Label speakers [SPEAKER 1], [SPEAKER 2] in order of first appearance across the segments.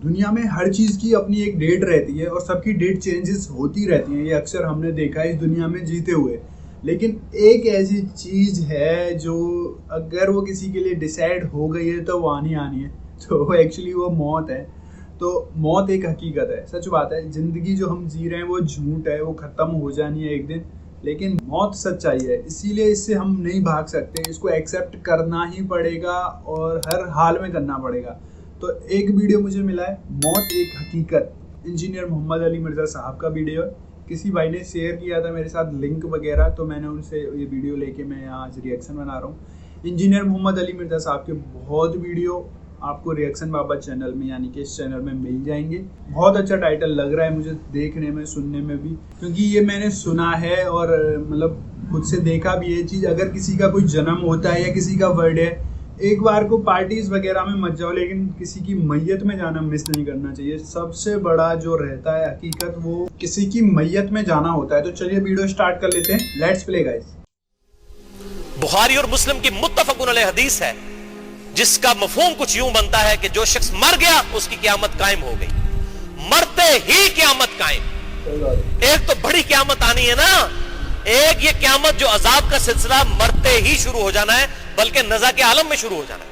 [SPEAKER 1] دنیا میں ہر چیز کی اپنی ایک ڈیٹ رہتی ہے اور سب کی ڈیٹ چینجز ہوتی رہتی ہیں، یہ اکثر ہم نے دیکھا ہے اس دنیا میں جیتے ہوئے. لیکن ایک ایسی چیز ہے جو اگر وہ کسی کے لیے ڈیسائیڈ ہو گئی ہے تو وہ آنی ہے، تو ایکچولی وہ موت ہے. تو موت ایک حقیقت ہے، سچ بات ہے. زندگی جو ہم جی رہے ہیں وہ جھوٹ ہے، وہ ختم ہو جانی ہے ایک دن. لیکن موت سچائی ہے، اسی لیے اس سے ہم نہیں بھاگ سکتے، اس کو ایکسیپٹ کرنا ہی پڑے گا اور ہر حال میں کرنا پڑے گا. تو ایک ویڈیو مجھے ملا ہے، موت ایک حقیقت، انجینئر محمد علی مرزا صاحب کا ویڈیو ہے. کسی بھائی نے شیئر کیا تھا میرے ساتھ لنک وغیرہ، تو میں نے ان سے یہ ویڈیو لے کے میں آج ریئیکشن بنا رہا ہوں. انجینئر محمد علی مرزا صاحب کے بہت ویڈیو آپ کو ریئیکشن بابا چینل میں یعنی کہ اس چینل میں مل جائیں گے. بہت اچھا ٹائٹل لگ رہا ہے مجھے دیکھنے میں، سننے میں بھی، کیونکہ یہ میں نے سنا ہے اور مطلب خود سے دیکھا بھی یہ چیز. اگر کسی کا کوئی جنم ہوتا ہے یا کسی کا برتھ ڈے، ایک بار کو پارٹیز وغیرہ میں مت جاؤ، لیکن کسی کی میت میں جانا مس نہیں کرنا چاہیے. سب سے بڑا جو رہتا ہے حقیقت، وہ کسی کی میت میں جانا ہوتا ہے. تو چلیے ویڈیو سٹارٹ کر لیتے ہیں، لیٹس پلے گائز.
[SPEAKER 2] بخاری اور مسلم کی متفق علیہ حدیث ہے جس کا مفہوم کچھ یوں بنتا ہے کہ جو شخص مر گیا اس کی قیامت قائم ہو گئی. مرتے ہی قیامت قائم. ایک تو بڑی قیامت آنی ہے نا، ایک یہ قیامت جو عذاب کا سلسلہ مرتے ہی شروع ہو جانا ہے، بلکہ نزا کے عالم میں شروع ہو جانا ہے.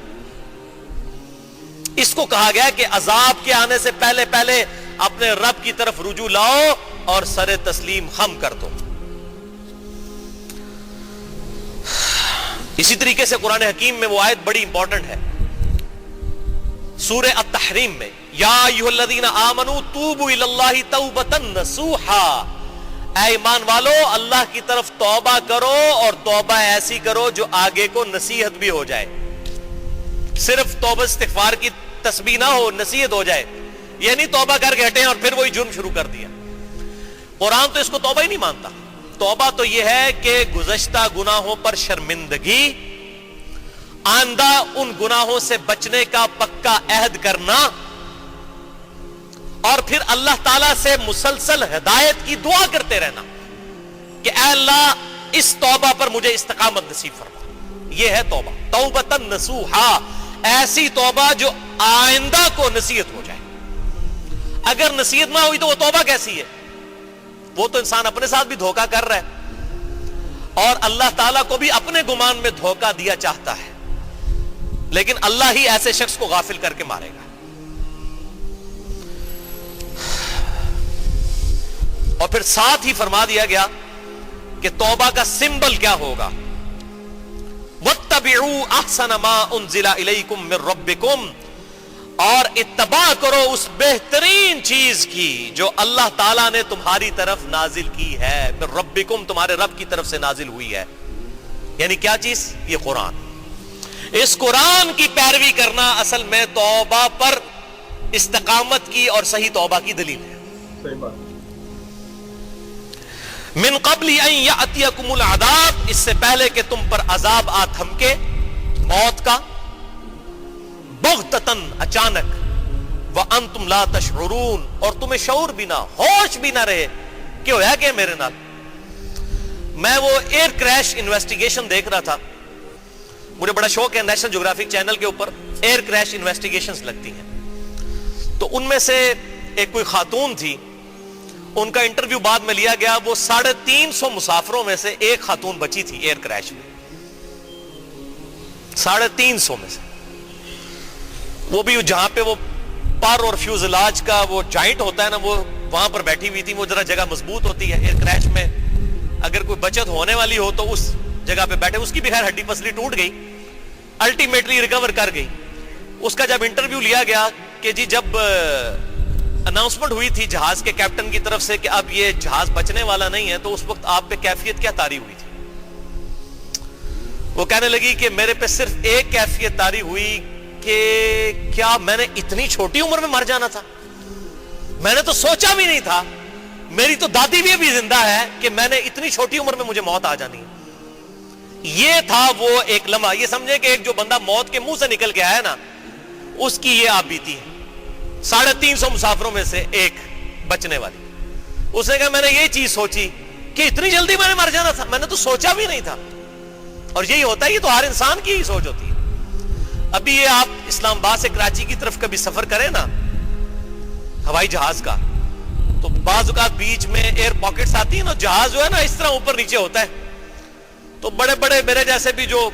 [SPEAKER 2] اس کو کہا گیا کہ عذاب کے آنے سے پہلے پہلے اپنے رب کی طرف رجوع لاؤ اور سر تسلیم خم کر دو. اسی طریقے سے قرآن حکیم میں وہ آیت بڑی امپورٹنٹ ہے، سورہ التحریم میں، یا ایھا الذین آمنوا توبوا الی اللہ توبۃ نصوحا. اے ایمان والو، اللہ کی طرف توبہ کرو اور توبہ ایسی کرو جو آگے کو نصیحت بھی ہو جائے. صرف توبہ استغفار کی تسبیح نہ ہو، نصیحت ہو جائے. یہ نہیں توبہ کر کے ہٹیں اور پھر وہی جرم شروع کر دیا. قرآن تو اس کو توبہ ہی نہیں مانتا. توبہ تو یہ ہے کہ گزشتہ گناہوں پر شرمندگی، آئندہ ان گناہوں سے بچنے کا پکا عہد کرنا، اور پھر اللہ تعالیٰ سے مسلسل ہدایت کی دعا کرتے رہنا کہ اے اللہ اس توبہ پر مجھے استقامت نصیب فرما. یہ ہے توبہ، توبۃ نصوحا، ایسی توبہ جو آئندہ کو نصیحت ہو جائے. اگر نصیحت نہ ہوئی تو وہ توبہ کیسی ہے؟ وہ تو انسان اپنے ساتھ بھی دھوکہ کر رہا ہے اور اللہ تعالیٰ کو بھی اپنے گمان میں دھوکہ دیا چاہتا ہے. لیکن اللہ ہی ایسے شخص کو غافل کر کے مارے گا. اور پھر ساتھ ہی فرما دیا گیا کہ توبہ کا سمبل کیا ہوگا، وَاتَّبِعُوا أَحْسَنَ مَا أُنزِلَ إِلَيْكُم مِّن رَّبِّكُمْ، اور اتباع کرو اس بہترین چیز کی جو اللہ تعالیٰ نے تمہاری طرف نازل کی ہے. مِن رَّبِّكُم، تمہارے رب کی طرف سے نازل ہوئی ہے. یعنی کیا چیز؟ یہ قرآن. اس قرآن کی پیروی کرنا اصل میں توبہ پر استقامت کی اور صحیح توبہ کی دلیل ہے.
[SPEAKER 1] صحیح بات.
[SPEAKER 2] من قبل ان یاتیکم العذاب، اس سے پہلے کہ تم پر عذاب آ تھمکے، موت کا، بغتتاً، اچانک، وانتم لا تشعرون، اور تمہیں شعور بھی نہ، ہوش بھی نہ رہے کہ ہوا کہ میرے نال. میں وہ ایئر کریش انویسٹیگیشن دیکھ رہا تھا. مجھے بڑا شوق ہے، نیشنل جغرافک چینل کے اوپر ایئر کریش انویسٹیگیشنز لگتی ہیں. تو ان میں سے ایک کوئی خاتون تھی، ان کا انٹرویو بعد میں لیا گیا. وہ 350 مسافروں میں سے ایک خاتون بچی تھی ایئر کریش میں. 350 میں سے، وہ بھی جہاں پہ وہ پر اور فیوزلاج کا وہ جوائنٹ ہوتا ہے نا، وہ وہاں پر بیٹھی ہوئی تھی. وہ ذرا جگہ مضبوط ہوتی ہے ایئر کریش میں، اگر کوئی بچت ہونے والی ہو تو اس جگہ پہ بیٹھے. اس کی بھی خیر ہڈی پسلی ٹوٹ گئی، الٹیمیٹلی ریکور کر گئی. اس کا جب انٹرویو لیا گیا کہ جی جب اناؤنسمنٹ ہوئی تھی جہاز کے کیپٹن کی طرف سے کہ اب یہ جہاز بچنے والا نہیں ہے، تو اس وقت آپ پہ کیفیت کیا طاری ہوئی تھی؟ وہ کہنے لگی کہ میرے پہ صرف ایک کیفیت طاری ہوئی کہ کیا میں نے اتنی چھوٹی عمر میں مر جانا تھا؟ میں نے تو سوچا بھی نہیں تھا، میری تو دادی بھی ابھی زندہ ہے کہ میں نے اتنی چھوٹی عمر میں مجھے موت آ جانی ہے. یہ تھا وہ ایک لمحہ. یہ سمجھے کہ ایک جو بندہ موت کے منہ سے نکل کے آیا نا، اس کی یہ آپ بیتی ہے. 350 مسافروں میں سے ایک بچنے والی. اس نے کہا میں نے یہ چیز سوچی کہ اتنی جلدی میں نے مر جانا تھا، میں نے تو سوچا بھی نہیں تھا. اور یہی ہوتا ہے، یہ تو ہر انسان کی ہی سوچ ہوتی ہے. ابھی یہ آپ اسلام آباد سے کراچی کی طرف کبھی سفر کریں نا، ہوائی جہاز کا. تو بعض اوقات بیچ میں ایئر پاکٹس آتی ہیں نا, جہاز جو ہے نا اس طرح اوپر نیچے ہوتا ہے, تو بڑے بڑے میرے جیسے بھی جو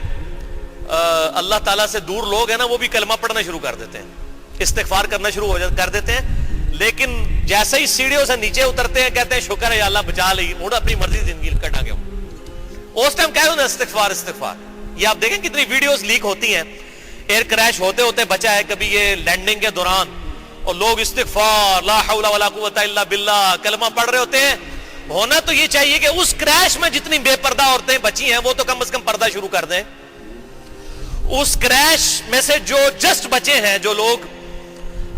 [SPEAKER 2] اللہ تعالیٰ سے دور لوگ ہیں نا, وہ بھی کلمہ پڑھنا شروع کر دیتے ہیں, استغفار کرنا شروع کر دیتے ہیں. لیکن جیسے ہی سیڑھیوں سے نیچے اترتے ہیں کہتے ہیں شکر ہے یا اللہ بچا لی, اور اپنی مرضی زندگی کٹا گیا. اس ٹائم کہہ دو نا استغفار استغفار. یہ آپ دیکھیں کتنی ویڈیوز لیک ہوتی ہیں, ایئر کریش ہوتے ہوتے بچا ہے کبھی یہ لینڈنگ کے دوران, اور لوگ استغفار لا حول ولا قوت الا باللہ کلمہ پڑھ رہے ہوتے ہیں. ہونا تو یہ چاہیے کہ اس کریش میں جتنی بے پردہ عورتیں بچی ہیں وہ تو کم از کم پردہ شروع کر دیں. اس کریش میں سے جو جسٹ بچے ہیں, جو لوگ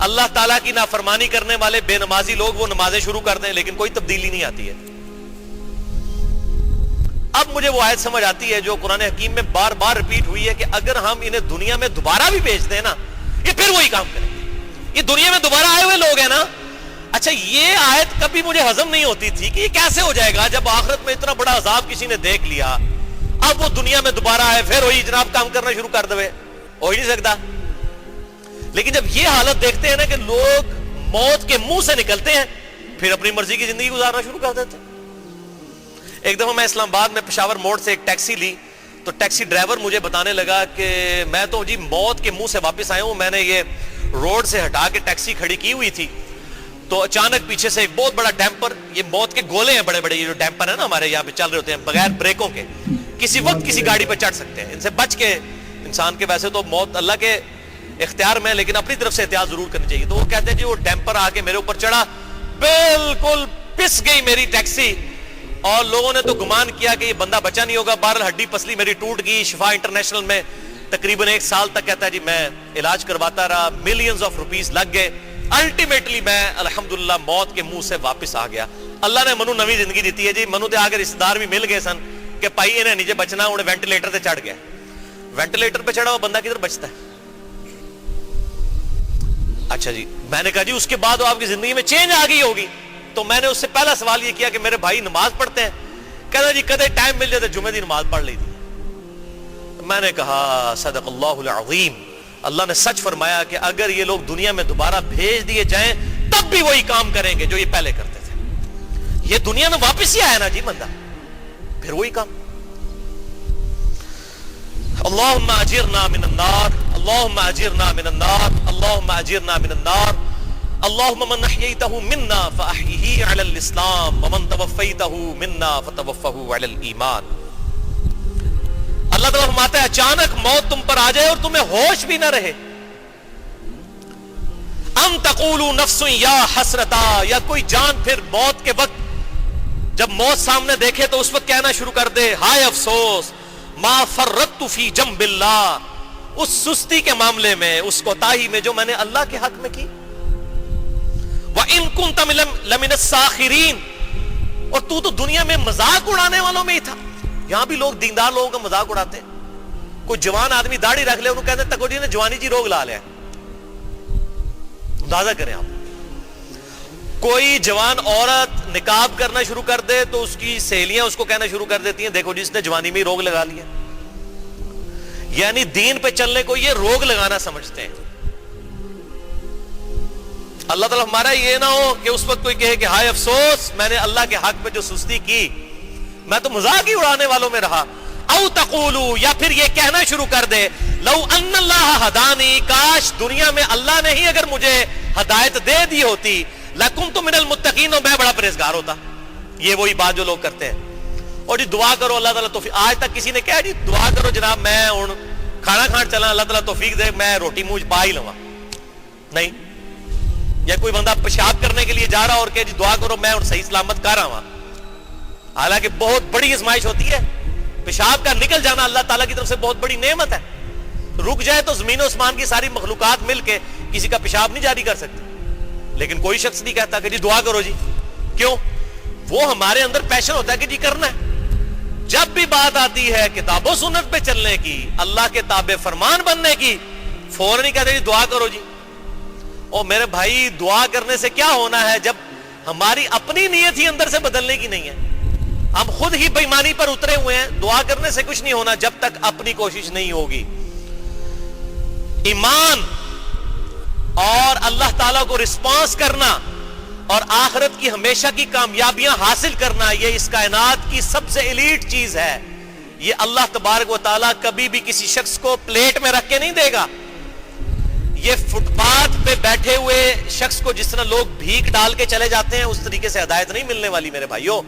[SPEAKER 2] اللہ تعالیٰ کی نافرمانی کرنے والے بے نمازی لوگ, وہ نمازیں شروع کر دیں, لیکن کوئی تبدیلی نہیں آتی ہے. اب مجھے وہ آیت سمجھ آتی ہے جو قرآن حکیم میں بار بار ریپیٹ ہوئی ہے کہ اگر ہم انہیں دنیا میں دوبارہ بھی بھیج دیں نا, یہ پھر وہی کام کریں گے. یہ دنیا میں دوبارہ آئے ہوئے لوگ ہیں نا. اچھا, یہ آیت کبھی مجھے ہضم نہیں ہوتی تھی کہ یہ کیسے ہو جائے گا جب آخرت میں اتنا بڑا عذاب کسی نے دیکھ لیا, اب وہ دنیا میں دوبارہ آئے پھر وہی جناب کام کرنا شروع کر دے. ہو ہی نہیں سکتا. لیکن جب یہ حالت دیکھتے ہیں نا کہ لوگ موت کے منہ سے نکلتے ہیں, پھر اپنی مرضی کی زندگی گزارنا شروع کر دیتے ہیں. ایک دفعہ میں اسلام آباد میں پشاور موڑ سے ایک ٹیکسی لی, تو ٹیکسی ڈرائیور مجھے بتانے لگا کہ میں تو جی موت کے منہ سے واپس آیا ہوں, میں نے یہ روڈ سے ہٹا کے ٹیکسی کھڑی کی ہوئی تھی, تو اچانک پیچھے سے ایک بہت بڑا ڈیمپر, یہ موت کے گولے ہیں بڑے بڑے, یہ جو ڈیمپر ہے نا ہمارے یہاں پہ چل رہے ہوتے ہیں بغیر بریکوں کے, کسی وقت کسی گاڑی پہ چڑھ سکتے ہیں. ان سے بچ کے انسان کے, ویسے تو موت اللہ کے اختیار میں, لیکن اپنی طرف سے احتیاط ضرور کرنی چاہیے. تو وہ کہتے ہیں جی وہ ڈیمپر آ کے میرے اوپر چڑھا, بالکل پس گئی میری ٹیکسی, اور لوگوں نے تو گمان کیا کہ یہ بندہ بچا نہیں ہوگا. بہرحال ہڈی پسلی میری ٹوٹ گئی. شفا انٹرنیشنل میں تقریباً 1 سال تک کہتا ہے جی میں علاج کرواتا رہا, ملینز آف روپیز لگ گئے. الٹیمیٹلی میں الحمدللہ موت کے منہ سے واپس آ گیا. اللہ نے منو نوی زندگی دیتی ہے جی. منو تے آگے رشتہ دار بھی مل گئے سن کہ پائی انہیں نیچے بچنا, انہیں وینٹیلیٹر تے چڑھ گیا. وینٹیلیٹر پہ چڑھا ہوا بندہ کدھر بچتا ہے؟ اچھا جی, میں نے کہا جی اس کے بعد آپ کی زندگی میں چینج آ گئی ہوگی. تو میں نے اس سے پہلا سوال یہ کیا کہ میرے بھائی نماز پڑھتے ہیں؟ کہتا جی کدے ٹائم مل جاتا جمعے دی نماز پڑھ لی تھی. میں نے کہا صدق اللہ العظیم, اللہ نے سچ فرمایا کہ اگر یہ لوگ دنیا میں دوبارہ بھیج دیے جائیں تب بھی وہی کام کریں گے جو یہ پہلے کرتے تھے. یہ دنیا میں واپس ہی آیا نا جی بندہ, پھر وہی کام. اللہم اجرنا من النار, اللہم اجرنا من النار, اللہم اجرنا من النار. اللہم من احییتہ منا فاحیہ علی الاسلام ومن توفیتہ منا فتوفہ علی الایمان. اللہ تعالیٰ فرماتا ہے اچانک موت تم پر آ جائے اور تمہیں ہوش بھی نہ رہے, ان تقولوا نفس یا حسرتا, یا کوئی جان پھر موت کے وقت جب موت سامنے دیکھے تو اس وقت کہنا شروع کر دے ہائے افسوس, ما فرطت فی جنب اللہ, اس سستی کے معاملے میں, اس کوتاہی میں جو میں نے اللہ کے حق میں کی. وَإِن كُنْتَ لَمِنَ السَّاخِرِينَ, اور تو دنیا میں مذاق اڑانے والوں میں ہی تھا. یہاں بھی لوگ دیندار لوگوں کا مذاق اڑاتے ہیں. کوئی جوان آدمی داڑھی رکھ لے, انہوں کہتے ہیں تکو جی نے جوانی جی روگ لا لیا. اندازہ کریں آپ, کوئی جوان عورت نقاب کرنا شروع کر دے تو اس کی سہیلیاں اس کو کہنا شروع کر دیتی ہیں دیکھو جی اس نے جوانی میں ہی روگ لگا لیا. یعنی دین پہ چلنے کو یہ روگ لگانا سمجھتے ہیں. اللہ تعالیٰ ہمارا یہ نہ ہو کہ اس وقت کوئی کہے کہ ہائے افسوس میں نے اللہ کے حق پہ جو سستی کی, میں تو مذاق ہی اڑانے والوں میں رہا. او تقولو, یا پھر یہ کہنا شروع کر دے لو ان اللہ ہدانی, کاش دنیا میں اللہ نے ہی اگر مجھے ہدایت دے دی ہوتی, لکنت من المتقین, میں بڑا پرہیزگار ہوتا. یہ وہی بات جو لوگ کرتے ہیں. اور جی دعا کرو اللہ تعالیٰ توفیق, آج تک کسی نے کہا جی دعا کرو جناب میں ہوں کھانا کھان چلا اللہ تعالیٰ توفیق دے میں روٹی منہ پا ہی لواں؟ نہیں. یا کوئی بندہ پیشاب کرنے کے لیے جا رہا اور کہ جی دعا کرو میں صحیح سلامت کر رہا ہوں, حالانکہ بہت بڑی آزمائش ہوتی ہے. پیشاب کا نکل جانا اللہ تعالیٰ کی طرف سے بہت بڑی نعمت ہے. رک جائے تو زمین و اسمان کی ساری مخلوقات مل کے کسی کا پیشاب نہیں جاری کر سکتی, لیکن کوئی شخص نہیں کہتا کہ جی دعا کرو جی. کیوں؟ وہ ہمارے اندر پیشن ہوتا ہے کہ جی کرنا ہے. جب بھی بات آتی ہے کتاب و سنت پہ چلنے کی, اللہ کے تابع فرمان بننے کی, فوراً نہیں کہتے جی دعا کرو جی. اور میرے بھائی دعا کرنے سے کیا ہونا ہے جب ہماری اپنی نیت ہی اندر سے بدلنے کی نہیں ہے, ہم خود ہی بےایمانی پر اترے ہوئے ہیں. دعا کرنے سے کچھ نہیں ہونا جب تک اپنی کوشش نہیں ہوگی. ایمان اور اللہ تعالیٰ کو رسپانس کرنا اور آخرت کی ہمیشہ کی کامیابیاں حاصل کرنا، یہ اس کائنات کی سب سے ایلیٹ چیز ہے. یہ اللہ تبارک و تعالیٰ کبھی بھی کسی شخص کو پلیٹ میں رکھ کے نہیں دے گا. یہ فٹ پاتھ پہ بیٹھے ہوئے شخص کو جس طرح لوگ بھیک ڈال کے چلے جاتے ہیں اس طریقے سے ہدایت نہیں ملنے والی میرے بھائیوں.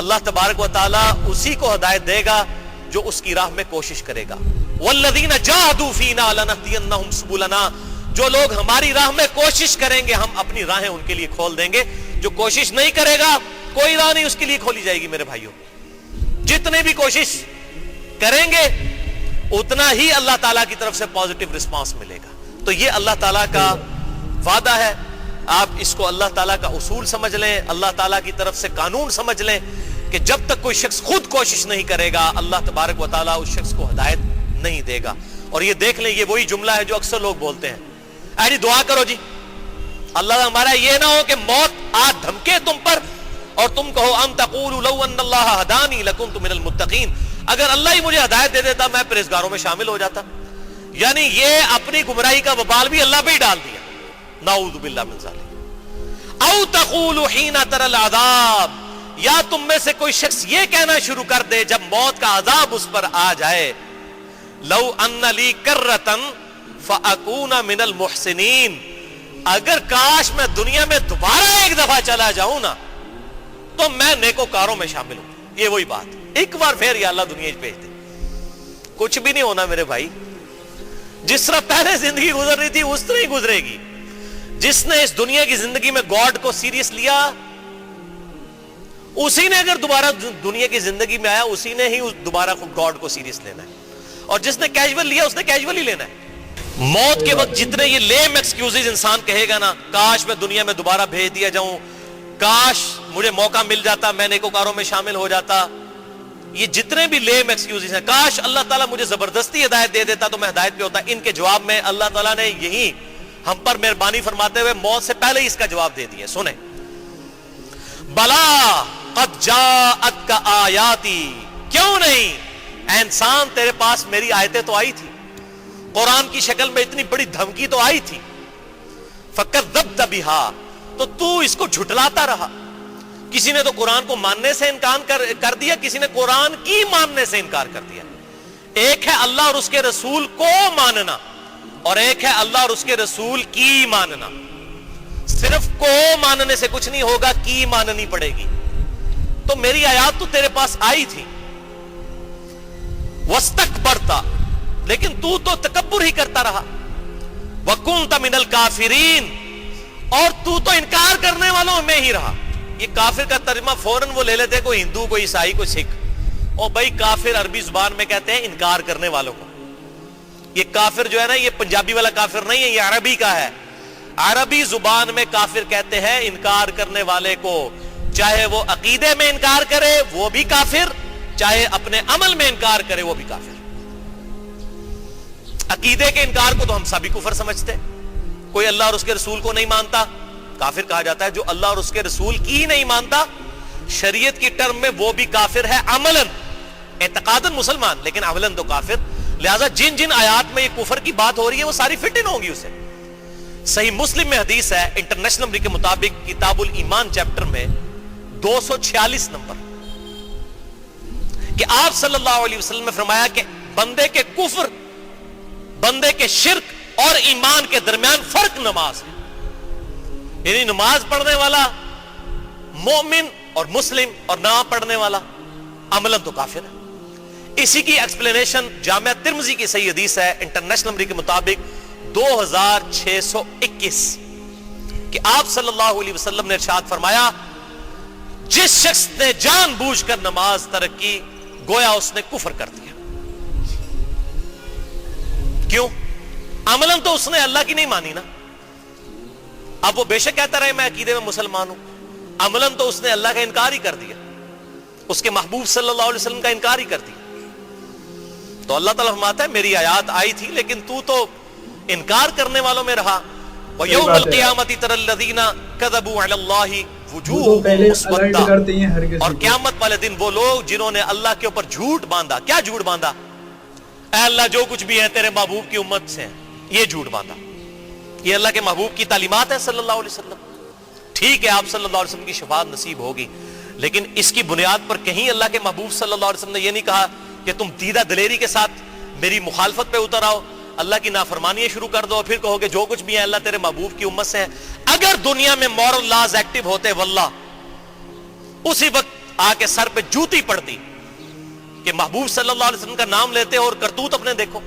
[SPEAKER 2] اللہ تبارک و تعالیٰ اسی کو ہدایت دے گا جو اس کی راہ میں کوشش کرے گا. والذین جاہدوا فینا لنہدینہم سبلنا، جو لوگ ہماری راہ میں کوشش کریں گے ہم اپنی راہیں ان کے لیے کھول دیں گے. جو کوشش نہیں کرے گا کوئی راہ نہیں اس کے لیے کھولی جائے گی میرے بھائیوں. جتنے بھی کوشش کریں گے اتنا ہی اللہ تعالیٰ کی طرف سے پازیٹیو رسپانس ملے گا. تو یہ اللہ تعالیٰ کا وعدہ ہے. آپ اس کو اللہ تعالیٰ کا اصول سمجھ لیں، اللہ تعالیٰ کی طرف سے قانون سمجھ لیں کہ جب تک کوئی شخص خود کوشش نہیں کرے گا اللہ تبارک و تعالیٰ اس شخص کو ہدایت نہیں دے گا. اور یہ دیکھ لیں، یہ وہی جملہ ہے جو اکثر لوگ بولتے ہیں، اے جی دعا کرو جی اللہ ہمارا یہ نہ ہو کہ موت آ دھمکے تم پر اور تم کہو ام تقولوا لو ان اللہ ہدانی لکنت من المتقین، اگر اللہ ہی مجھے ہدایت دے دیتا میں پرہیزگاروں میں شامل ہو جاتا. یعنی یہ اپنی گمراہی کا وبال بھی اللہ پہ ہی ڈال دیا، نعوذ باللہ من ذالک. او تقولوا حین تری العذاب، یا تم میں سے کوئی شخص یہ کہنا شروع کر دے جب موت کا عذاب اس پر آ جائے، لو ان لی کرۃ فاکون من المحسنین، اگر کاش میں دنیا میں دوبارہ ایک دفعہ چلا جاؤں نا تو میں نیکوکاروں میں شامل ہوں. یہ وہی بات، ایک بار پھر یا اللہ دنیا بھیج دے. کچھ بھی نہیں ہونا میرے بھائی، جس طرح پہلے زندگی گزر رہی تھی اس طرح ہی گزرے گی. جس نے اس دنیا کی زندگی میں گاڈ کو سیریس لیا اسی نے اگر دوبارہ دنیا کی زندگی میں آیا اسی نے ہی دوبارہ گاڈ کو سیریس لینا ہے، اور جس نے کیجول لیا اس نے کیجول ہی لینا ہے. موت کے وقت جتنے یہ لیم ایکسکیوزز انسان کہے گا نا، کاش میں دنیا میں دوبارہ بھیج دیا جاؤں، کاش مجھے موقع مل جاتا میں نیکوکاروں میں شامل ہو جاتا، یہ جتنے بھی لیم ایکسکیوزز ہیں، کاش اللہ تعالیٰ مجھے زبردستی ہدایت دے دیتا تو میں ہدایت پہ ہوتا، ان کے جواب میں اللہ تعالیٰ نے یہی ہم پر مہربانی فرماتے ہوئے موت سے پہلے ہی اس کا جواب دے دیا. سنیں، بلا قد جاءتک آیاتی، کیوں نہیں اے انسان تیرے پاس میری آیتیں تو آئی تھی، قرآن کی شکل میں اتنی بڑی دھمکی تو آئی تھی، فکذبت بہا، تو اس کو جھٹلاتا رہا. کسی نے تو قرآن کو ماننے سے انکار کر دیا، کسی نے قرآن کی ماننے سے انکار کر دیا. ایک ہے اللہ اور اس کے رسول کو ماننا اور ایک ہے اللہ اور اس کے رسول کی ماننا. صرف کو ماننے سے کچھ نہیں ہوگا، کی ماننی پڑے گی. تو میری آیات تو تیرے پاس آئی تھی، واستکبرتا، لیکن تو تکبر ہی کرتا رہا، وکنت من الکافرین، اور تو انکار کرنے والوں میں ہی رہا. یہ کافر کا ترجمہ فوراً وہ لے لیتے، کوئی ہندو کوئی عیسائی کوئی سکھ. اور بھائی کافر عربی زبان میں کہتے ہیں انکار کرنے والوں کو. یہ کافر جو ہے نا یہ پنجابی والا کافر نہیں ہے، یہ عربی کا ہے. عربی زبان میں کافر کہتے ہیں انکار کرنے والے کو، چاہے وہ عقیدے میں انکار کرے وہ بھی کافر، چاہے اپنے عمل میں انکار کرے وہ بھی کافر. عقیدے کے انکار کو تو ہم سبھی کفر سمجھتے، کوئی اللہ اور اس کے رسول کو نہیں مانتا کافر کہا جاتا ہے. جو اللہ اور اس کے رسول کی نہیں مانتا شریعت کی ٹرم میں وہ بھی کافر ہے، عملاً اعتقاداً مسلمان لیکن عملاً تو کافر. لہذا جن جن آیات میں یہ کفر کی بات ہو رہی ہے وہ ساری فٹ ان ہوگی اسے. صحیح مسلم میں حدیث ہے انٹرنیشنل نمبر کے مطابق کتاب الایمان چیپٹر میں 246 نمبر کہ آپ صلی اللہ علیہ وسلم نے فرمایا کہ بندے کے کفر، بندے کے شرک اور ایمان کے درمیان فرق نماز ہے. یعنی نماز پڑھنے والا مومن اور مسلم اور نہ پڑھنے والا عملاً تو کافر ہے. اسی کی ایکسپلینیشن جامعہ ترمذی کی صحیح حدیث ہے انٹرنیشنل نمبر کے مطابق 2621 کہ آپ صلی اللہ علیہ وسلم نے ارشاد فرمایا جس شخص نے جان بوجھ کر نماز ترک کی گویا اس نے کفر کر دیا. کیوں؟ عملاً تو اس نے اللہ کی نہیں مانی نا. اب وہ بے شک کہتا رہے میں عقیدے میں مسلمان ہوں، عملاً تو اس نے اللہ کا انکار ہی کر دیا، اس کے محبوب صلی اللہ علیہ وسلم کا انکار ہی کر دیا. تو اللہ تعالیٰ فرماتا ہے میری آیات آئی تھی لیکن تو انکار کرنے والوں میں رہا. وَيَوْمَ الْقِيَامَةِ تَرَى الَّذِينَ كَذَبُوا عَلَى اللَّهِ وُجُوهُهُمْ مُسْوَدَّةٌ، اور قیامت والے دن وہ لوگ جنہوں نے اللہ کے اوپر جھوٹ باندھا. کیا جھوٹ باندھا؟ اے اللہ جو کچھ بھی ہے تیرے محبوب کی امت سے ہیں، یہ جھوٹ باندھا. یہ اللہ کے محبوب کی تعلیمات ہیں صلی اللہ علیہ وسلم. ٹھیک ہے آپ صلی اللہ علیہ وسلم کی شفاعت نصیب ہوگی، لیکن اس کی بنیاد پر کہیں اللہ کے محبوب صلی اللہ علیہ وسلم نے یہ نہیں کہا کہ تم دیدہ دلیری کے ساتھ میری مخالفت پہ اتر آؤ، اللہ کی نافرمانیاں شروع کر دو اور پھر کہو کہ جو کچھ بھی ہے اللہ تیرے محبوب کی امت سے ہے. اگر دنیا میں مورل لاز ایکٹیو ہوتے واللہ اسی وقت آ کے سر پہ جوتی پڑتی کہ محبوب صلی اللہ علیہ وسلم کا نام لیتے اور کرتوت اپنے دیکھو.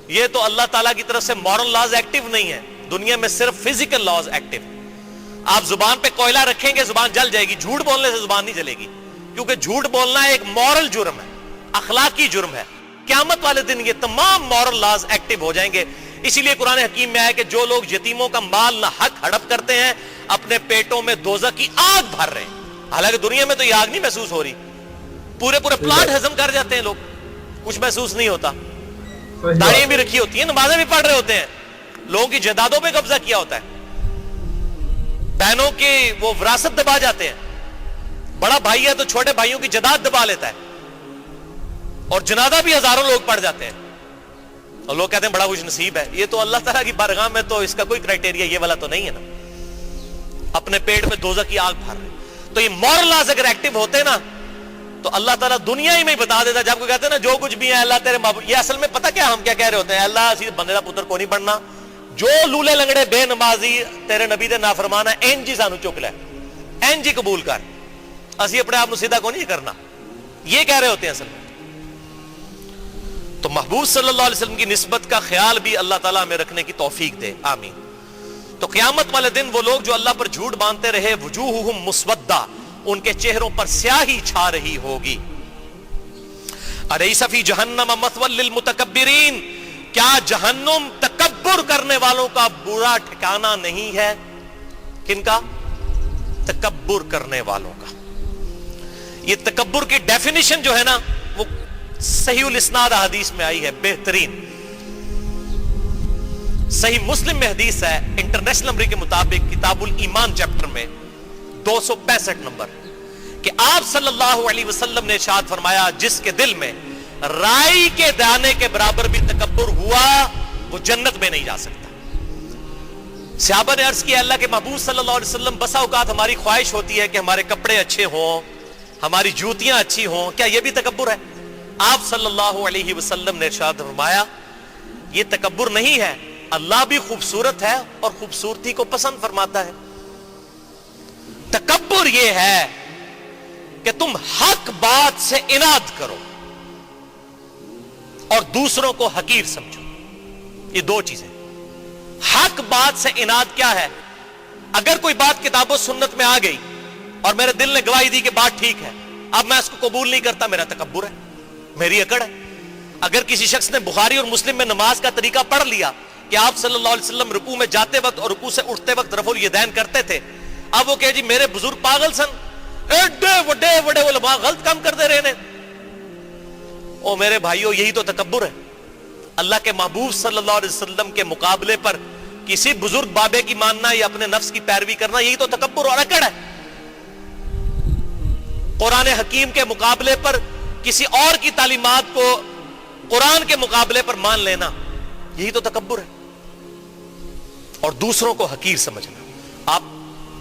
[SPEAKER 2] یہ تو اللہ تعالیٰ کی طرف سے مورل لاز ایکٹیو نہیں ہے، دنیا میں صرف فزیکل لاز ایکٹیو. آپ زبان پہ کوئلہ رکھیں گے زبان جل جائے گی، جھوٹ بولنے سے زبان نہیں جلے گی، کیونکہ جھوٹ بولنا ایک مورل جرم ہے، اخلاقی جرم ہے. قیامت والے دن یہ تمام مورل لاز ایکٹیو ہو جائیں گے. اسی لیے قرآن حکیم میں ہے کہ جو لوگ یتیموں کا مال نہ حق ہڑپ کرتے ہیں اپنے پیٹوں میں دوزخ کی آگ بھر رہے ہیں. حالانکہ دنیا میں تو یہ آگ نہیں محسوس ہو رہی، پورے پلاٹ ہضم کر جاتے ہیں لوگ، کچھ محسوس نہیں ہوتا. داڑیاں بھی رکھی ہوتی ہیں، نمازیں بھی پڑھ رہے ہوتے ہیں، لوگوں کی جائیدادوں پہ قبضہ کیا ہوتا ہے، بہنوں کی وہ وراثت دبا جاتے ہیں. بڑا بھائی ہے تو چھوٹے بھائیوں کی جائیداد دبا لیتا ہے، اور جنازہ بھی ہزاروں لوگ پڑھ جاتے ہیں اور لوگ کہتے ہیں بڑا خوش نصیب ہے. یہ تو اللہ تعالیٰ کی بارگاہ میں تو اس کا کوئی کرائٹیریا یہ والا تو نہیں ہے نا. اپنے پیٹ میں دوزخ کی آگ بھر رہے. تو یہ مورل لاز اگر ایکٹیو ہوتے نا تو اللہ تعالیٰ دنیا ہی میں بتا دیتا. جب کوئی کہتے ہیں نا جو کچھ بھی ہے اللہ تیرے محبوب، یہ اصل میں پتہ کیا ہم کیا کہہ رہے ہوتے ہیں، اللہ اسی بندے دا پتر کو نہیں بننا، جو لولے لنگڑے بے نمازی تیرے نبی دے نافرمان ہے این جی سانو چک لے، این جی قبول کر، اسی اپنے آپ سیدھا کو نہیں کرنا. یہ کہہ رہے ہوتے ہیں اصل میں. تو محبوب صلی اللہ علیہ وسلم کی نسبت کا خیال بھی اللہ تعالیٰ ہمیں رکھنے کی توفیق دے، آمین. تو قیامت والے دن وہ لوگ جو اللہ پر جھوٹ باندھتے رہے وجوہہم مسودہ، ان کے چہروں پر سیاہی چھا رہی ہوگی. الیس فی جہنم مثوی للمتکبرین، کیا جہنم تکبر کرنے والوں کا برا ٹھکانہ نہیں ہے؟ کن کا؟ تکبر کرنے والوں کا. یہ تکبر کی ڈیفینیشن جو ہے نا وہ صحیح الاسناد حدیث میں آئی ہے، بہترین. صحیح مسلم میں حدیث ہے انٹرنیشنل نمبر کے مطابق کتاب الایمان چیپٹر میں 265 نمبر کہ آپ صلی اللہ علیہ وسلم نے ارشاد فرمایا جس کے دل میں رائی کے دانے کے برابر بھی تکبر ہوا وہ جنت میں نہیں جا سکتا. صحابہ نے عرض کیا اللہ کے محبوب صلی اللہ علیہ وسلم بسا اوقات ہماری خواہش ہوتی ہے کہ ہمارے کپڑے اچھے ہوں، ہماری جوتیاں اچھی ہوں، کیا یہ بھی تکبر ہے؟ آپ صلی اللہ علیہ وسلم نے ارشاد فرمایا یہ تکبر نہیں ہے، اللہ بھی خوبصورت ہے اور خوبصورتی کو پسند فرماتا ہے. تکبر یہ ہے کہ تم حق بات سے اناد کرو اور دوسروں کو حقیر سمجھو. یہ دو چیزیں. حق بات سے اناد کیا ہے؟ اگر کوئی بات کتاب و سنت میں آ گئی اور میرے دل نے گواہی دی کہ بات ٹھیک ہے، اب میں اس کو قبول نہیں کرتا، میرا تکبر ہے، میری اکڑ ہے. اگر کسی شخص نے بخاری اور مسلم میں نماز کا طریقہ پڑھ لیا کہ آپ صلی اللہ علیہ وسلم رکوع میں جاتے وقت اور رکوع سے اٹھتے وقت رفع الیدین کرتے تھے، اب وہ کہے جی میرے بزرگ پاگل سن، ایڈے وڈے وڈے علماء غلط کام کرتے رہے نے. او میرے بھائیو یہی تو تکبر ہے. اللہ کے محبوب صلی اللہ علیہ وسلم کے مقابلے پر کسی بزرگ بابے کی ماننا یا اپنے نفس کی پیروی کرنا یہی تو تکبر اور اکڑ ہے. قرآن حکیم کے مقابلے پر کسی اور کی تعلیمات کو قرآن کے مقابلے پر مان لینا یہی تو تکبر ہے. اور دوسروں کو حقیر سمجھنا. آپ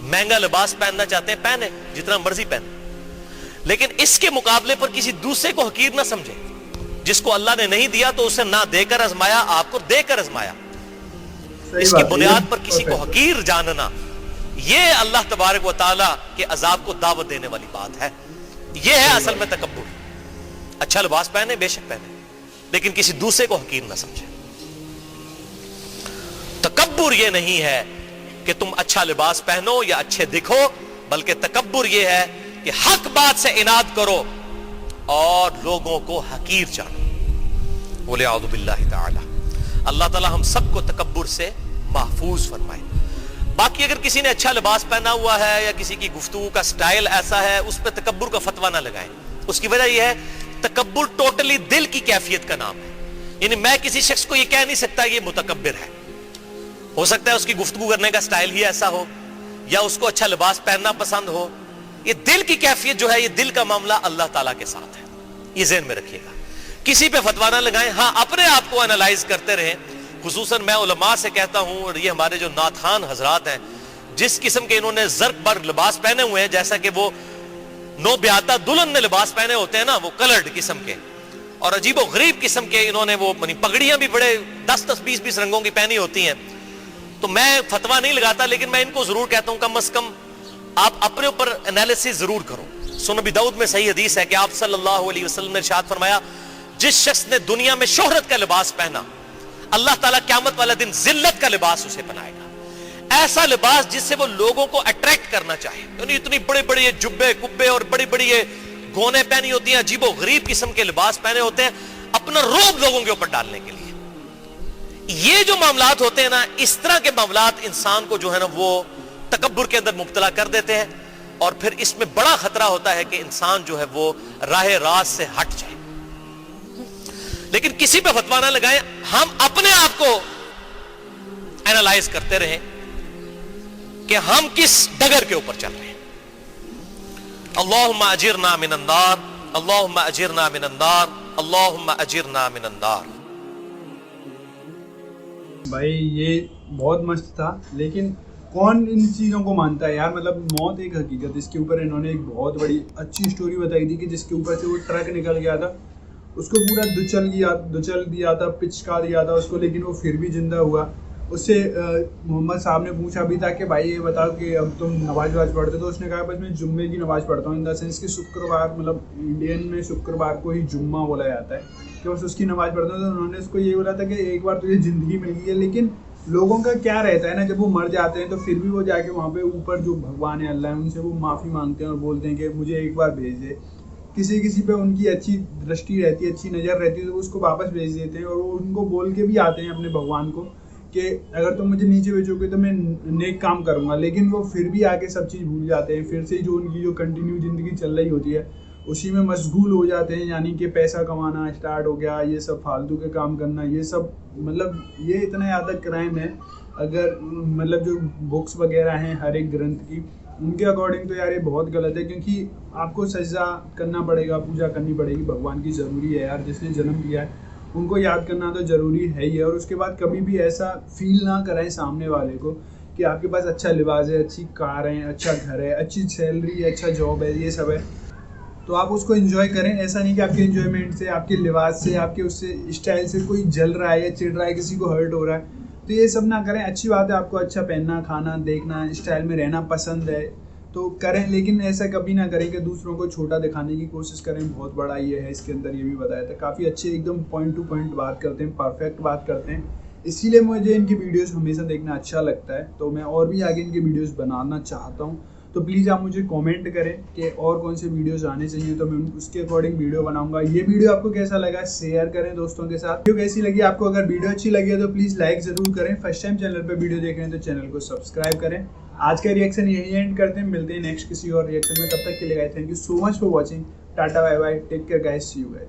[SPEAKER 2] مہنگا لباس پہننا چاہتے ہیں پہنے، جتنا مرضی پہنے، لیکن اس کے مقابلے پر کسی دوسرے کو حقیر نہ سمجھے. جس کو اللہ نے نہیں دیا تو اسے نہ دے کر آزمایا، آپ کو دے کر آزمایا. اس کی بنیاد پر کسی کو حقیر جاننا یہ اللہ تبارک و تعالیٰ کے عذاب کو دعوت دینے والی بات ہے. یہ ہے اصل میں تکبر. اچھا لباس پہنے بے شک پہنے، لیکن کسی دوسرے کو حقیر نہ سمجھے. تکبر یہ نہیں ہے کہ تم اچھا لباس پہنو یا اچھے دکھو، بلکہ تکبر یہ ہے کہ حق بات سے اناد کرو اور لوگوں کو حقیر جانو. وَلِعَوْذُ بِاللَّهِ تَعَالَى. اللہ تعالی ہم سب کو تکبر سے محفوظ فرمائے. باقی اگر کسی نے اچھا لباس پہنا ہوا ہے یا کسی کی گفتگو کا سٹائل ایسا ہے، اس پہ تکبر کا فتویٰ نہ لگائیں. اس کی وجہ یہ ہے تکبر ٹوٹلی دل کی کیفیت کا نام ہے. یعنی میں کسی شخص کو یہ کہہ نہیں سکتا یہ متکبر ہے. ہو سکتا ہے اس کی گفتگو کرنے کا سٹائل ہی ایسا ہو یا اس کو اچھا لباس پہننا پسند ہو. یہ دل کی کیفیت جو ہے یہ دل کا معاملہ اللہ تعالیٰ کے ساتھ ہے. یہ ذہن میں رکھیے گا. کسی پہ فتویٰ نہ لگائیں. ہاں اپنے آپ کو انالائز کرتے رہیں. خصوصاً میں علماء سے کہتا ہوں, اور یہ ہمارے جو ناتخوان حضرات ہیں, جس قسم کے انہوں نے زرق برق لباس پہنے ہوئے ہیں, جیسا کہ وہ نو بیاتا دلہن نے لباس پہنے ہوتے ہیں نا, وہ کلرڈ قسم کے, اور عجیب و غریب قسم کے انہوں نے وہ پگڑیاں بھی بڑے 10-10 20-20 رنگوں کی پہنی ہوتی ہیں. تو میں فتویٰ نہیں لگاتا, لیکن میں ان کو ضرور کہتا ہوں کم از کم آپ اپنے اوپر انالیسس ضرور کرو. سنن ابی داؤد میں صحیح حدیث ہے کہ آپ صلی اللہ علیہ وسلم نے ارشاد فرمایا, جس شخص نے دنیا میں شہرت کا لباس پہنا, اللہ تعالیٰ قیامت والا دن ذلت کا لباس اسے پہنائے گا. ایسا لباس جس سے وہ لوگوں کو اٹریکٹ کرنا چاہے, یعنی اتنی بڑے بڑے یہ جبے کبے اور بڑی بڑی یہ گونے پہنی ہوتی ہیں, عجیب و غریب قسم کے لباس پہنے ہوتے ہیں اپنا رعب لوگوں کے اوپر ڈالنے کے لیے. یہ جو معاملات ہوتے ہیں نا, اس طرح کے معاملات انسان کو جو ہے نا وہ تکبر کے اندر مبتلا کر دیتے ہیں, اور پھر اس میں بڑا خطرہ ہوتا ہے کہ انسان جو ہے وہ راہ راست سے ہٹ جائے. لیکن کسی پہ فتویٰ نہ لگائیں, ہم اپنے آپ کو اینالائز کرتے رہیں کہ ہم کس ڈگر کے اوپر چل رہے ہیں. اللہم اجرنا من النار, اللہم اجرنا من النار, اللہم اجرنا من النار.
[SPEAKER 1] بھائی یہ بہت مست تھا, لیکن کون ان چیزوں کو مانتا ہے یار. مطلب موت ایک حقیقت, اس کے اوپر انہوں نے ایک بہت بڑی اچھی سٹوری بتائی تھی کہ جس کے اوپر سے وہ ٹرک نکل گیا تھا, اس کو پورا دچل دیا تھا, پچکا دیا تھا اس کو, لیکن وہ پھر بھی زندہ ہوا. اس سے محمد صاحب نے پوچھا بھی تھا کہ بھائی یہ بتاؤ کہ اب تم نماز پڑھتے, تو اس نے کہا بس میں جمعے کی نماز پڑھتا ہوں, ان دا سینس کہ شکروار, مطلب انڈین میں شکروار کو ہی جمعہ بولا جاتا ہے, کہ بس اس کی نماز پڑھتا ہوں. تو انہوں نے اس کو یہ بولا تھا کہ ایک بار تجھے زندگی مل گئی ہے, لیکن لوگوں کا کیا رہتا ہے نا, جب وہ مر جاتے ہیں تو پھر بھی وہ جا کے وہاں پہ اوپر جو بھگوان ہے, اللہ ہے, ان سے وہ معافی مانگتے ہیں اور بولتے ہیں کہ مجھے ایک بار بھیج دے. کسی پہ ان کی اچھی درشٹی رہتی ہے, اچھی نظر رہتی ہے, تو اس کو واپس بھیج دیتے ہیں, اور وہ ان کو بول کے بھی آتے ہیں اپنے بھگوان کو کہ اگر تم مجھے نیچے بھیجو گے تو میں نیک کام کروں گا. لیکن وہ پھر بھی آ کے سب چیز بھول جاتے ہیں, پھر سے جو ان کی جو کنٹینیو زندگی چل رہی ہوتی ہے اسی میں مشغول ہو جاتے ہیں. یعنی کہ پیسہ کمانا اسٹارٹ ہو گیا, یہ سب فالتو کے کام کرنا, یہ سب مطلب یہ اتنا زیادہ کرائم ہے. اگر مطلب جو بکس وغیرہ ہیں ہر ایک گرنتھ کی, ان کے اکارڈنگ تو یار یہ بہت غلط ہے, کیونکہ آپ کو سجدہ کرنا پڑے گا, پوجا کرنی پڑے گی, بھگوان کی ضروری ہے یار, جس نے جنم دیا ہے ان کو یاد کرنا تو ضروری ہے ہی ہے. اور اس کے بعد کبھی بھی ایسا فیل نہ کریں سامنے والے کو کہ آپ کے پاس اچھا لباس ہے, اچھی کار ہے, اچھا گھر ہے, اچھی سیلری ہے, اچھا جاب ہے, یہ سب ہے, تو آپ اس کو انجوائے کریں. ایسا نہیں کہ آپ کے انجوائمنٹ سے, آپ کے لباس سے, آپ کے اس سے اسٹائل سے کوئی جل رہا ہے یا چڑ رہا ہے, کسی کو ہرٹ ہو رہا ہے, تو یہ سب نہ کریں. اچھی بات ہے آپ کو اچھا پہننا, کھانا, دیکھنا, اسٹائل میں رہنا پسند ہے تو کریں, لیکن ایسا کبھی نہ کریں کہ دوسروں کو چھوٹا دکھانے کی کوشش کریں. بہت بڑا یہ ہے, اس کے اندر یہ بھی بتایا تھا. کافی اچھے ایک دم پوائنٹ ٹو پوائنٹ بات کرتے ہیں, پرفیکٹ بات کرتے ہیں, اسی لیے مجھے ان کی ویڈیوز ہمیشہ دیکھنا اچھا لگتا ہے. تو میں اور بھی آگے ان کی ویڈیوز بنانا چاہتا ہوں, تو پلیز آپ مجھے کامنٹ کریں کہ اور کون سے ویڈیوز آنے چاہیے, تو میں اس کے اکارڈنگ ویڈیو بناؤں گا. یہ ویڈیو آپ کو کیسا لگا شیئر کریں دوستوں کے ساتھ. ویڈیو کیسی لگی آپ کو, اگر ویڈیو اچھی لگی ہے تو پلیز لائک ضرور کریں. فرسٹ ٹائم چینل پہ ویڈیو دیکھ رہے ہیں تو چینل کو سبسکرائب کریں. آج کا ریئیکشن یہی اینڈ کرتے ہیں, ملتے ہیں نیکسٹ کسی اور ریئیکشن میں. تب تک کے لیے guys thank you so much for watching. Tata bye bye, take care guys, see you guys.